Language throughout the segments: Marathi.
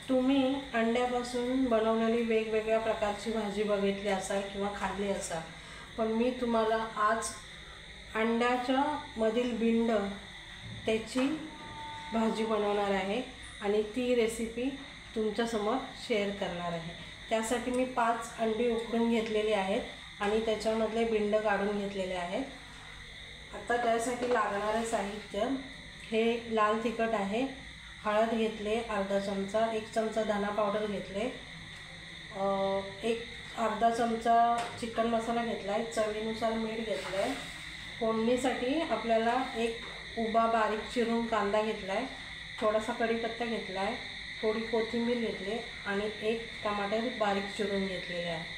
तुम्ही अंड्यापासून बनवलेली वेगवेगळ्या प्रकारची भाजी बघितली असाल किंवा खाल्ली असाल, पण मी तुम्हाला आज अंड्याच्या मधील बिंड त्याची भाजी बनवणार आहे आणि ती रेसिपी तुमच्यासमोर शेअर करणार आहे। त्यासाठी मी 5 अंडी उकडून घेतलेली आहेत आणि त्याच्यामधले बिंड काढून घेतलेले आहेत। आता त्यासाठी लागणारे साहित्य हे लाल तिखट आहे, हळद घेतले अर्धा चमचा, 1 चमचा धना पावडर घेतले, एक अर्धा चमचा चिकन मसाला घेतला आहे, चवीनुसार मीठ घेतलं आहे। फोडणीसाठी आपल्याला एक उभा बारीक चिरून कांदा घेतला आहे, थोडासा कढीपत्ता घेतला आहे, थोडी कोथिंबीर घेतली आणि एक टमाटर बारीक चिरून घेतलेले आहे।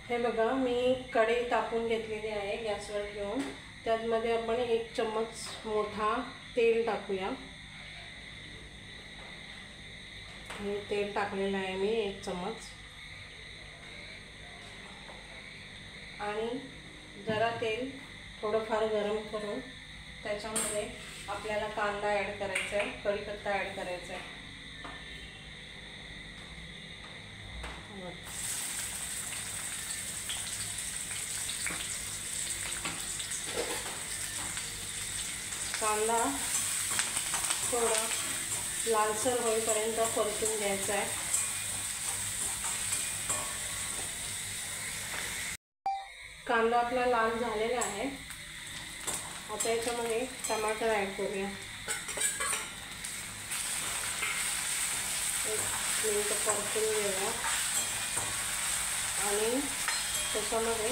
हे बघा, मी कढई तापून घेतलेली आहे गॅसवर ठेवून। त्यामध्ये आपण 1 चम्मच मोठा तेल टाकूया। हे तेल टाकलेलं आहे मी 1 चम्मच आणि जरा तेल थोडंफार गरम करून त्याच्यामध्ये आपल्याला कांदा ॲड करायचा आहे, कढीपत्ता ॲड करायचा आहे। कांदा थोडा लालसर होईपर्यंत परतून घ्यायचा आहे। कांदा आपला लाल झालेला आहे। आता याच्यामध्ये टमाटर ॲड करूया। 1 मिनिट परतून घेऊया आणि त्याच्यामध्ये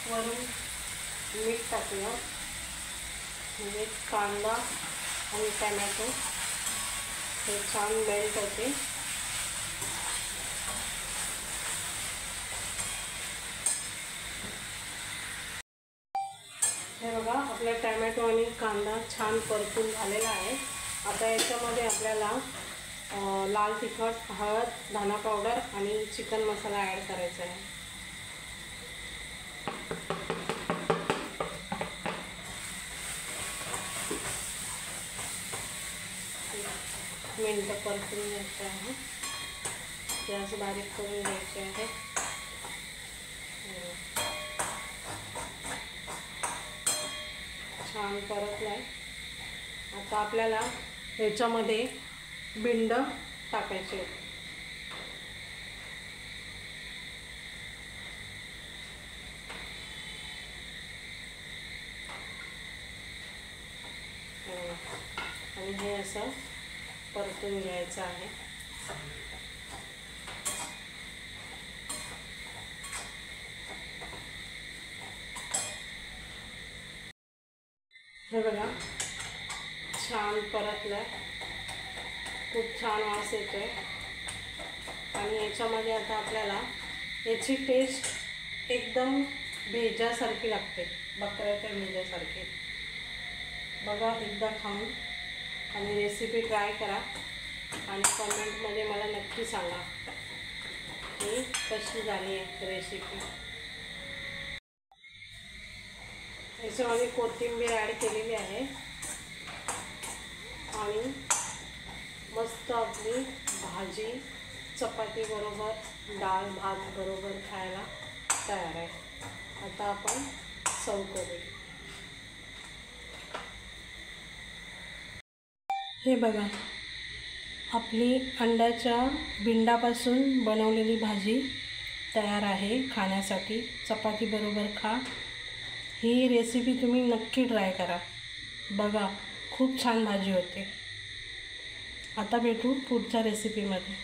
वरून मीठ टाकूया, म्हणजे कांदा आणि टमॅटो हे छान मेल्ट होते। हे बघा, आपला टमॅटो आणि कांदा छान परतून झालेला आहे। आता याच्यामध्ये आपल्याला लाल तिखट, हळद, धना पावडर आणि चिकन मसाला ॲड करायचा आहे। मिनटं परतून घ्यायचं आहे, गॅस बारीक करून घ्यायचे आहे। छान परतलं आहे। आता आपल्याला याच्यामध्ये बिंड टाकायचे आहेत। आणि हे असं परतून घ्यायचं आहे। हे बघा, छान परतलं, खूप छान वास येतोय आणि याच्यामध्ये आता आपल्याला याची टेस्ट एकदम भेजासारखी लागते, बकऱ्याच्या भेजासारखी। बघा एकदा खाऊन आणि रेसिपी ट्राय करा आणि कमेंटमध्ये मला नक्की सांगा की कशी झाली आहे रेसिपी। याच्यामध्ये कोथिंबीर ॲड केलेली आहे आणि मस्त आपली भाजी चपाती बरोबर, डाळ भात बरोबर खायला तयार आहे। आता आपण सर्व करू। हे बघा, आपली अंड्याच्या बिंडापासून बनवलेली भाजी तयार आहे खाण्यासाठी। चपाती बरोबर खा। ही रेसिपी तुम्ही नक्की ट्राय करा, बघा खूप छान भाजी होते। आता भेटू पुढच्या रेसिपीमध्ये।